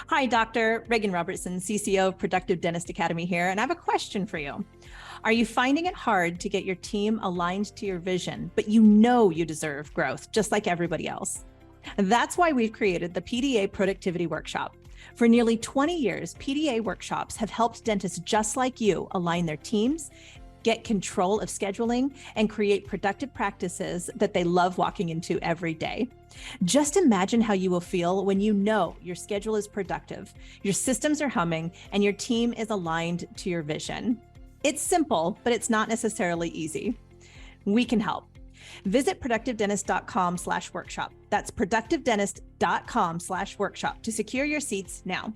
Hi, Dr. Reagan Robertson, CCO of Productive Dentist Academy here, and I have a question for you. Are you finding it hard to get your team aligned to your vision, but you know you deserve growth just like everybody else? That's why we've created the PDA Productivity Workshop. For nearly 20 years, PDA workshops have helped dentists just like you align their teams, get control of scheduling, and create productive practices that they love walking into every day. Just imagine how you will feel when you know your schedule is productive, your systems are humming, and your team is aligned to your vision. It's simple, but it's not necessarily easy. We can help. Visit productivedentist.com/workshop. That's productivedentist.com/workshop to secure your seats now.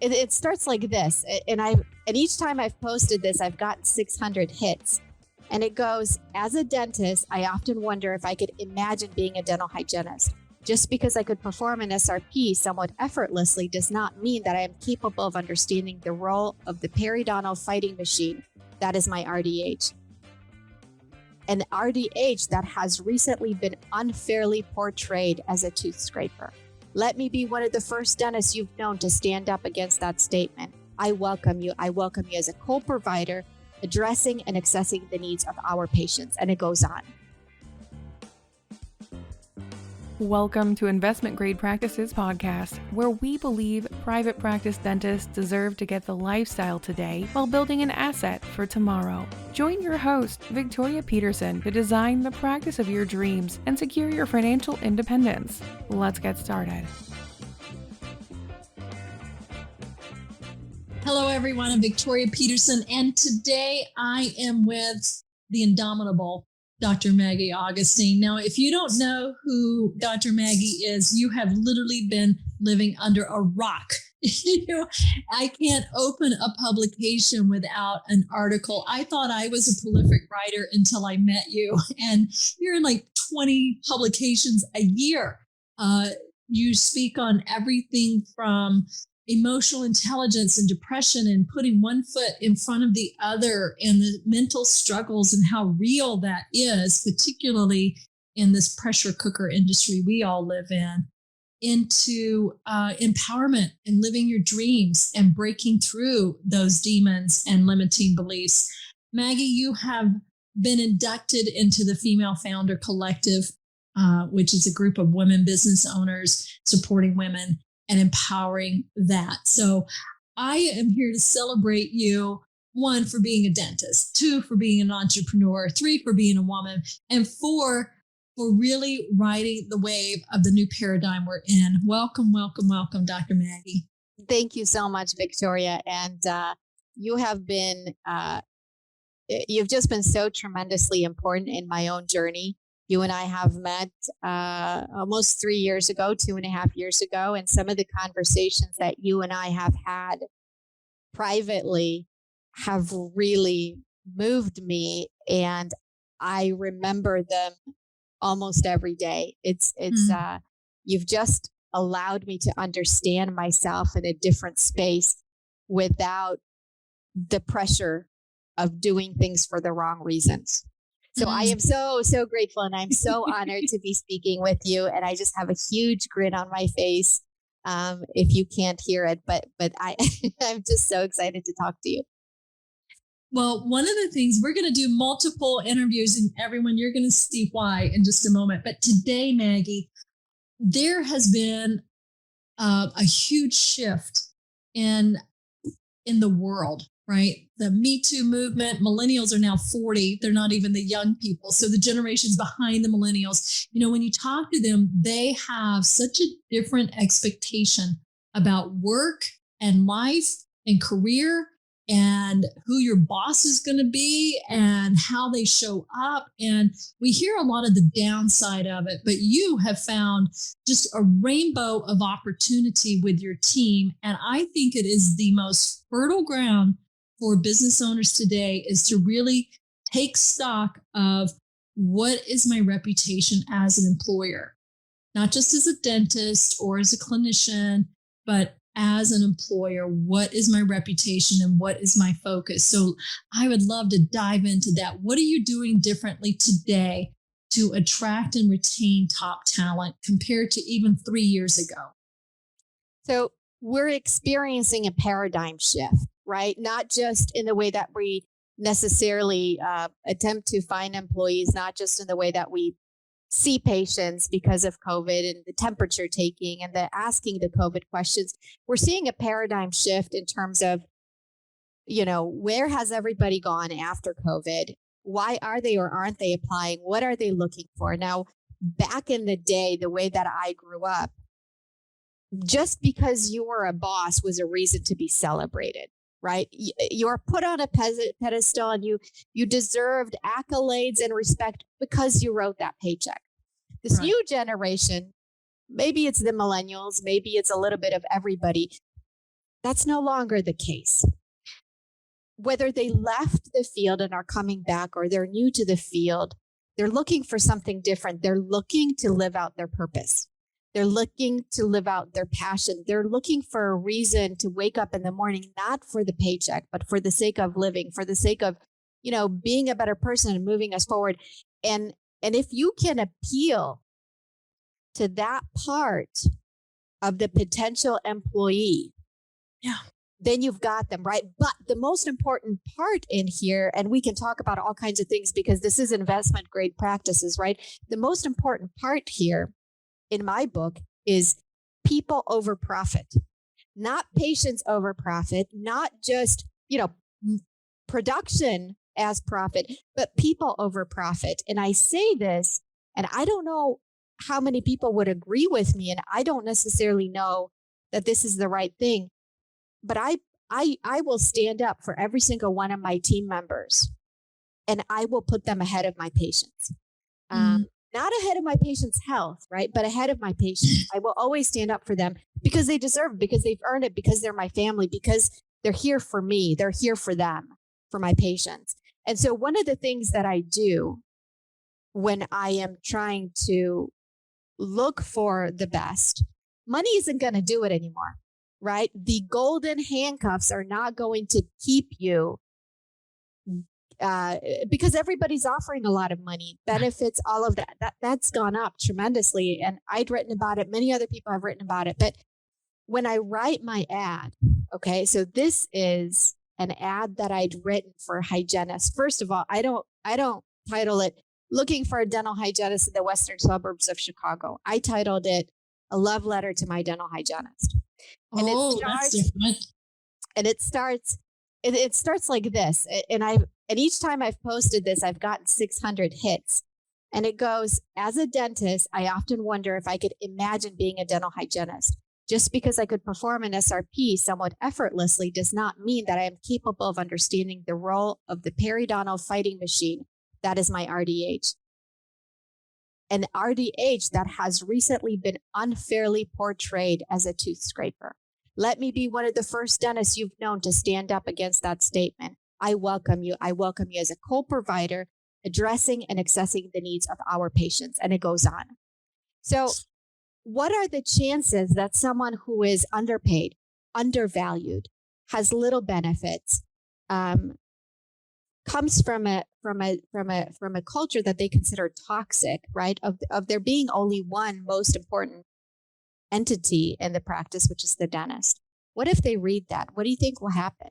It starts like this, and each time I've posted this, I've gotten 600 hits. And it goes, as a dentist, I often wonder if I could imagine being a dental hygienist. Just because I could perform an SRP somewhat effortlessly does not mean that I am capable of understanding the role of the periodontal fighting machine. That is my RDH. An RDH that has recently been unfairly portrayed as a tooth scraper. Let me be one of the first dentists you've known to stand up against that statement. I welcome you. I welcome you as a co-provider, addressing and accessing the needs of our patients. And it goes on. Welcome to Investment Grade Practices Podcast, where we believe private practice dentists deserve to get the lifestyle today while building an asset for tomorrow. Join your host, Victoria Peterson, to design the practice of your dreams and secure your financial independence. Let's get started. Hello, everyone. I'm Victoria Peterson, and today I am with the indomitable Dr. Maggie Augustyn. Now, if you don't know who Dr. Maggie is, you have literally been living under a rock. I can't open a publication without an article. I thought I was a prolific writer until I met you, and you're in like 20 publications a year. You speak on everything from emotional intelligence and depression and putting one foot in front of the other and the mental struggles and how real that is, particularly in this pressure cooker industry we all live in, into empowerment and living your dreams and breaking through those demons and limiting beliefs. Maggie, you have been inducted into the Female Founder Collective, which is a group of women business owners supporting women and empowering that. So I am here to celebrate you, 1, for being a dentist, 2, for being an entrepreneur, 3, for being a woman, and 4, for really riding the wave of the new paradigm we're in. Welcome, welcome, welcome, Dr. Maggie. Thank you so much, Victoria. And you have been, you've just been so tremendously important in my own journey. You and I have met almost 3 years ago, 2.5 years ago, and some of the conversations that you and I have had privately have really moved me, and I remember them almost every day. You've just allowed me to understand myself in a different space without the pressure of doing things for the wrong reasons. So I am so grateful, and I'm so honored to be speaking with you. And I just have a huge grin on my face if you can't hear it, but I'm just so excited to talk to you. Well, one of the things, we're going to do multiple interviews, and everyone, you're going to see why in just a moment. But today, Maggie, there has been a huge shift in the world, right? The Me Too movement, millennials are now 40. They're not even the young people. So the generations behind the millennials, when you talk to them, they have such a different expectation about work and life and career and who your boss is going to be and how they show up. And we hear a lot of the downside of it, but you have found just a rainbow of opportunity with your team. And I think it is the most fertile ground for business owners today is to really take stock of what is my reputation as an employer, not just as a dentist or as a clinician, but as an employer. What is my reputation and what is my focus? So I would love to dive into that. What are you doing differently today to attract and retain top talent compared to even 3 years ago? So we're experiencing a paradigm shift, right? Not just in the way that we necessarily attempt to find employees, not just in the way that we see patients because of COVID and the temperature taking and the asking the COVID questions. We're seeing a paradigm shift in terms of, where has everybody gone after COVID? Why are they or aren't they applying? What are they looking for? Now, back in the day, the way that I grew up, just because you were a boss was a reason to be celebrated, right? You are put on a pedestal and you deserved accolades and respect because you wrote that paycheck. This Right. new generation, maybe it's the millennials, maybe it's a little bit of everybody. That's no longer the case. Whether they left the field and are coming back or they're new to the field, they're looking for something different. They're looking to live out their purpose. They're looking to live out their passion. They're looking for a reason to wake up in the morning, not for the paycheck, but for the sake of living, for the sake of, being a better person and moving us forward. And if you can appeal to that part of the potential employee, Yeah. then you've got them, right? But the most important part in here, and we can talk about all kinds of things because this is investment grade practices, right? The most important part here in my book is people over profit, not patients over profit, not just, production as profit, but people over profit. And I say this, and I don't know how many people would agree with me, and I don't necessarily know that this is the right thing, but I will stand up for every single one of my team members, and I will put them ahead of my patients. Not ahead of my patients' health, right? But ahead of my patients. I will always stand up for them because they deserve it, because they've earned it, because they're my family, because they're here for me. They're here for them, for my patients. And so one of the things that I do when I am trying to look for the best, money isn't going to do it anymore, right? The golden handcuffs are not going to keep you because everybody's offering a lot of money, benefits, all of that's gone up tremendously. And I'd written about it. Many other people have written about it. But when I write my ad, okay, so this is an ad that I'd written for hygienists. First of all, I don't title it "Looking for a Dental Hygienist in the Western Suburbs of Chicago." I titled it "A Love Letter to My Dental Hygienist." And That's different. And it starts like this. And each time I've posted this, I've gotten 600 hits. And it goes, "As a dentist, I often wonder if I could imagine being a dental hygienist. Just because I could perform an SRP somewhat effortlessly does not mean that I am capable of understanding the role of the periodontal fighting machine that is my RDH. An RDH that has recently been unfairly portrayed as a tooth scraper. Let me be one of the first dentists you've known to stand up against that statement. I welcome you. I welcome you as a co-provider, addressing and accessing the needs of our patients." And it goes on. So what are the chances that someone who is underpaid, undervalued, has little benefits, comes from a culture that they consider toxic, right? Of there being only one most important entity in the practice, which is the dentist. What if they read that? What do you think will happen?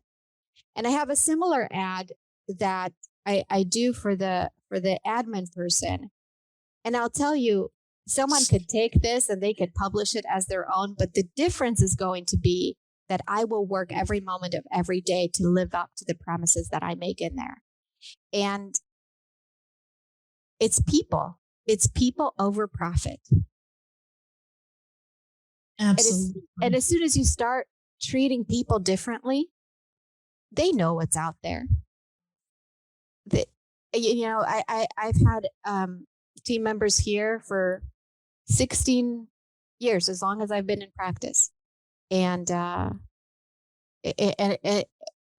And I have a similar ad that I do for the admin person. And I'll tell you, someone could take this and they could publish it as their own, but the difference is going to be that I will work every moment of every day to live up to the promises that I make in there. And it's people over profit. Absolutely. And as soon as you start treating people differently, they know what's out there. I've had team members here for 16 years, as long as I've been in practice. And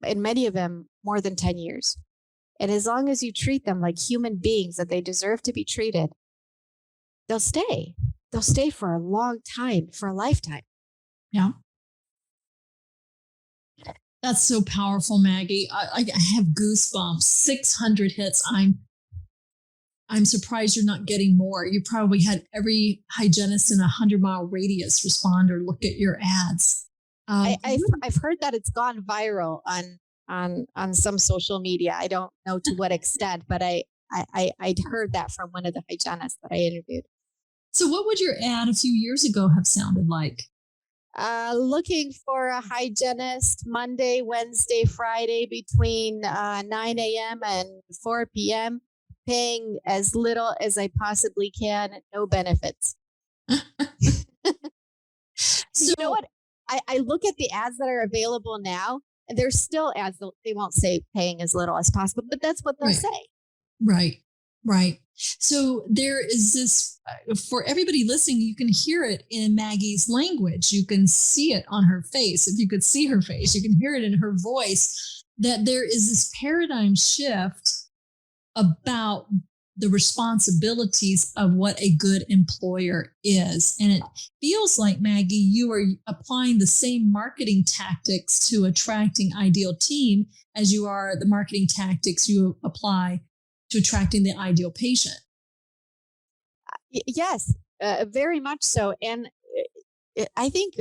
many of them more than 10 years. And as long as you treat them like human beings that they deserve to be treated, they'll stay. They'll stay for a long time, for a lifetime. Yeah. That's so powerful, Maggie. I have goosebumps. 600 hits. I'm surprised you're not getting more. You probably had every hygienist in a 100-mile radius respond or look at your ads. I've heard that it's gone viral on some social media. I don't know to what extent, but I'd heard that from one of the hygienists that I interviewed. So what would your ad a few years ago have sounded like? Looking for a hygienist Monday, Wednesday, Friday between 9 a.m. and 4 p.m., paying as little as I possibly can, no benefits. So, you know what? I look at the ads that are available now, and there's still ads. They won't say paying as little as possible, but that's what they'll Right. say. Right. So there is this, for everybody listening, you can hear it in Maggie's language. You can see it on her face. If you could see her face, you can hear it in her voice, that there is this paradigm shift about the responsibilities of what a good employer is. And it feels like, Maggie, you are applying the same marketing tactics to attracting ideal team as you are the marketing tactics you apply to attracting the ideal patient. Yes, very much so. And I think,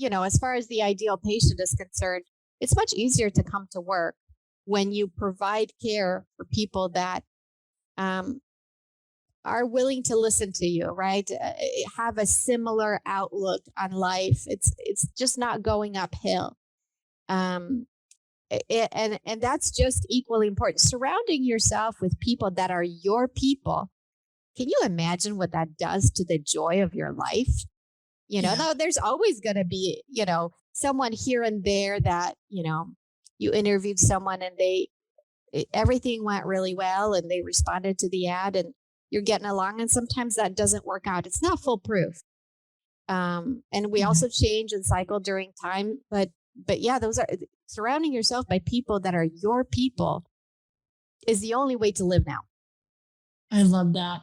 as far as the ideal patient is concerned, it's much easier to come to work when you provide care for people that are willing to listen to you, right? Have a similar outlook on life. It's just not going uphill. And that's just equally important. Surrounding yourself with people that are your people. Can you imagine what that does to the joy of your life? Now there's always going to be, someone here and there that, you interviewed someone and everything went really well and they responded to the ad and you're getting along. And sometimes that doesn't work out. It's not foolproof. And we also change and cycle during time. But yeah, those are surrounding yourself by people that are your people is the only way to live now. I love that.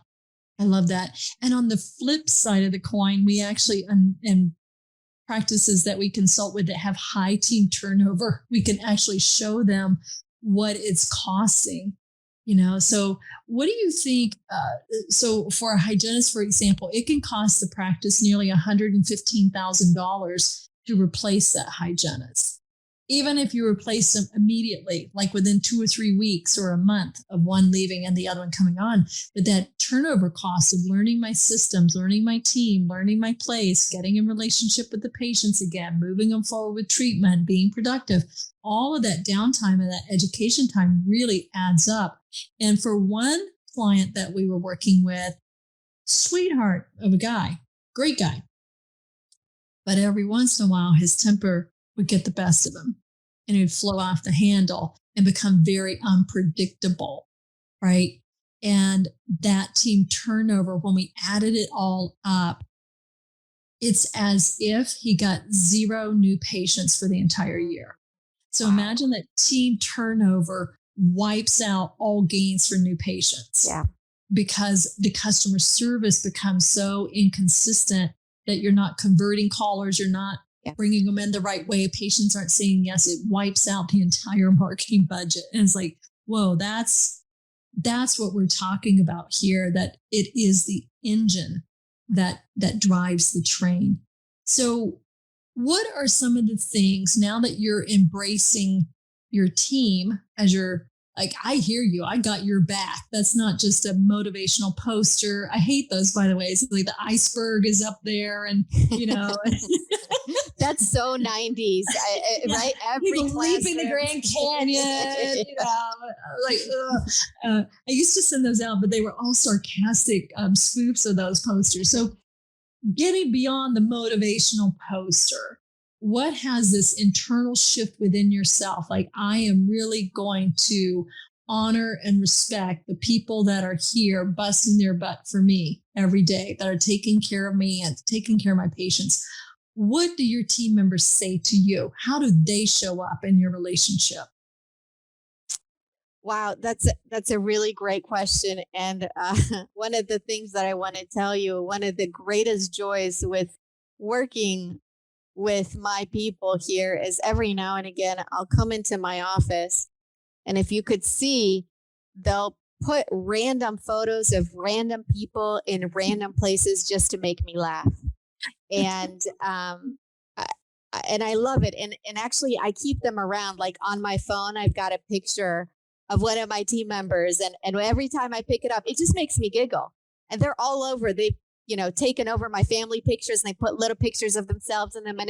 And on the flip side of the coin, we actually, and practices that we consult with that have high team turnover, we can actually show them what it's costing. So what do you think? So for a hygienist, for example, it can cost the practice nearly $115,000 to replace that hygienist. Even if you replace them immediately, like within 2 or 3 weeks or a month of one leaving and the other one coming on, but that turnover cost of learning my systems, learning my team, learning my place, getting in relationship with the patients again, moving them forward with treatment, being productive, all of that downtime and that education time really adds up. And for one client that we were working with, sweetheart of a guy, great guy, but every once in a while his temper would get the best of him and it would flow off the handle and become very unpredictable, right? And that team turnover, when we added it all up, it's as if he got 0 new patients for the entire year. So imagine that team turnover wipes out all gains for new patients. Yeah. Because the customer service becomes so inconsistent that you're not converting callers, you're not bringing them in the right way. Patients aren't saying yes. It wipes out the entire marketing budget. And it's like, whoa, that's what we're talking about here, that it is the engine that drives the train. So what are some of the things now that you're embracing your team as your, like, I hear you, I got your back. That's not just a motivational poster. I hate those, by the way. It's like the iceberg is up there and, That's so 90s, right? Every leaping the Grand Canyon, I used to send those out, but they were all sarcastic spoofs of those posters. So getting beyond the motivational poster, what has this internal shift within yourself? Like, I am really going to honor and respect the people that are here busting their butt for me every day, that are taking care of me and taking care of my patients. What do your team members say to you? How do they show up in your relationship? Wow, that's a really great question. And one of the things that I want to tell you, one of the greatest joys with working with my people here is every now and again, I'll come into my office and if you could see, they'll put random photos of random people in random places just to make me laugh. And and I love it. And actually I keep them around. Like on my phone, I've got a picture of one of my team members. And every time I pick it up, it just makes me giggle. And they're all over. They've, taken over my family pictures, and they put little pictures of themselves in them. And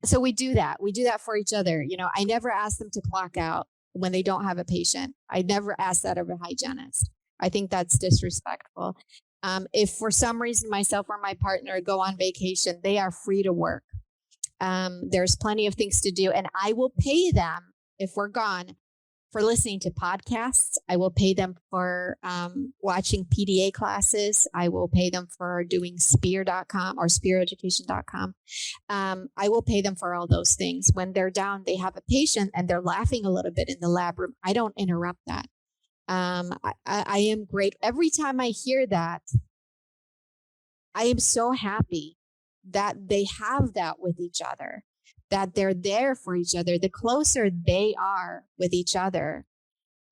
so we do that. We do that for each other. I never ask them to clock out when they don't have a patient. I never ask that of a hygienist. I think that's disrespectful. If for some reason myself or my partner go on vacation, they are free to work. There's plenty of things to do, and I will pay them if we're gone for listening to podcasts. I will pay them for watching PDA classes. I will pay them for doing spear.com or speareducation.com. I will pay them for all those things. When they're down, they have a patient and they're laughing a little bit in the lab room, I don't interrupt that. I am great. Every time I hear that, I am so happy that they have that with each other, that they're there for each other. The closer they are with each other,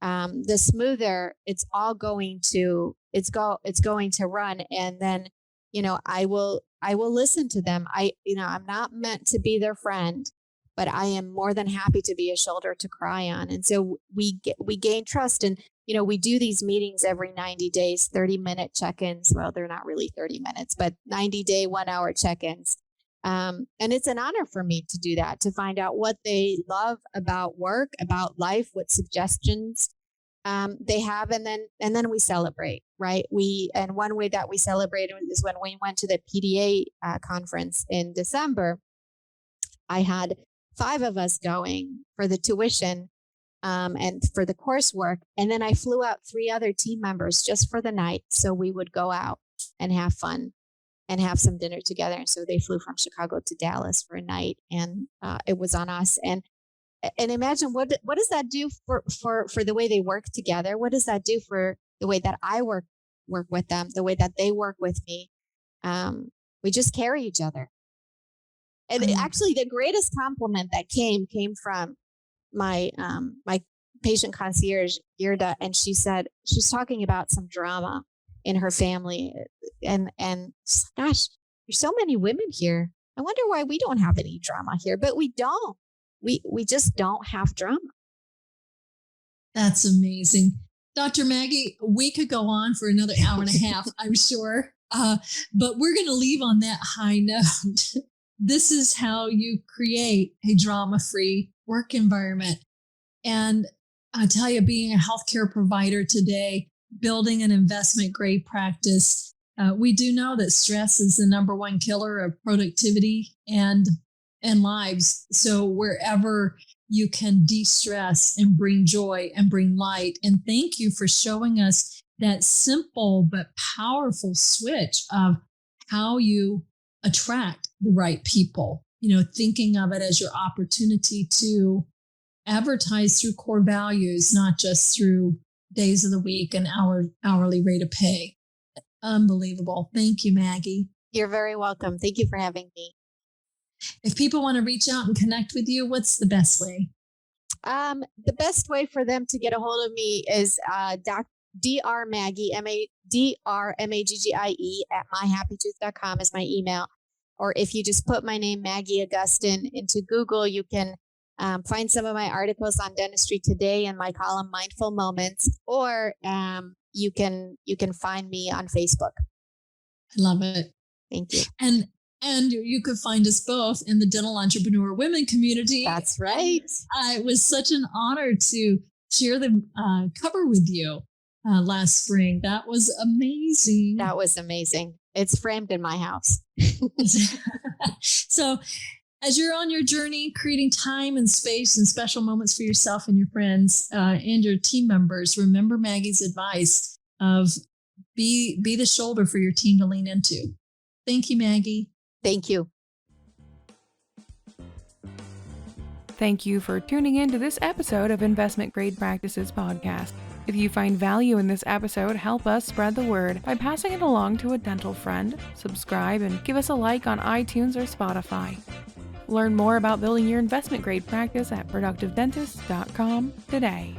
the smoother it's all going to, it's going to run. And then, I will listen to them. I'm not meant to be their friend, but I am more than happy to be a shoulder to cry on. And so we gain trust. And, we do these meetings every 90 days, 30-minute check-ins. Well, they're not really 30 minutes, but 90-day, 1-hour check-ins. And it's an honor for me to do that, to find out what they love about work, about life, what suggestions they have. And then we celebrate, right? And one way that we celebrated is when we went to the PDA conference in December. I had 5 of us going for the tuition and for the coursework. And then I flew out 3 other team members just for the night. So we would go out and have fun and have some dinner together. And so they flew from Chicago to Dallas for a night, and it was on us. And imagine what does that do for the way they work together? What does that do for the way that I work with them, the way that they work with me? We just carry each other. And actually, the greatest compliment that came from my my patient concierge, Girda, and she's talking about some drama in her family, and gosh, there's so many women here. I wonder why we don't have any drama here, but we don't. We just don't have drama. That's amazing. Dr. Maggie, we could go on for another hour and a half, I'm sure, but we're going to leave on that high note. This is how you create a drama-free work environment. And I tell you, being a healthcare provider today, building an investment grade practice, we do know that stress is the number one killer of productivity and lives. So wherever you can de-stress and bring joy and bring light. And thank you for showing us that simple but powerful switch of how you attract the right people, thinking of it as your opportunity to advertise through core values, not just through days of the week and hourly rate of pay. Unbelievable. Thank you, Maggie. You're very welcome. Thank you for having me. If people want to reach out and connect with you, what's the best way? The best way for them to get a hold of me is Dr. Maggie, DrMaggie at myhappytooth.com is my email. Or if you just put my name, Maggie Augustyn, into Google, you can find some of my articles on Dentistry Today and my column Mindful Moments, or you can find me on Facebook. I love it. Thank you. And you could find us both in the Dental Entrepreneur Women community. That's right. It was such an honor to share the cover with you last spring. That was amazing. That was amazing. It's framed in my house. So as you're on your journey, creating time and space and special moments for yourself and your friends and your team members, remember Maggie's advice of be the shoulder for your team to lean into. Thank you, Maggie. Thank you. Thank you for tuning in to this episode of Investment Grade Practices Podcast. If you find value in this episode, help us spread the word by passing it along to a dental friend, subscribe, and give us a like on iTunes or Spotify. Learn more about building your investment grade practice at productivedentist.com today.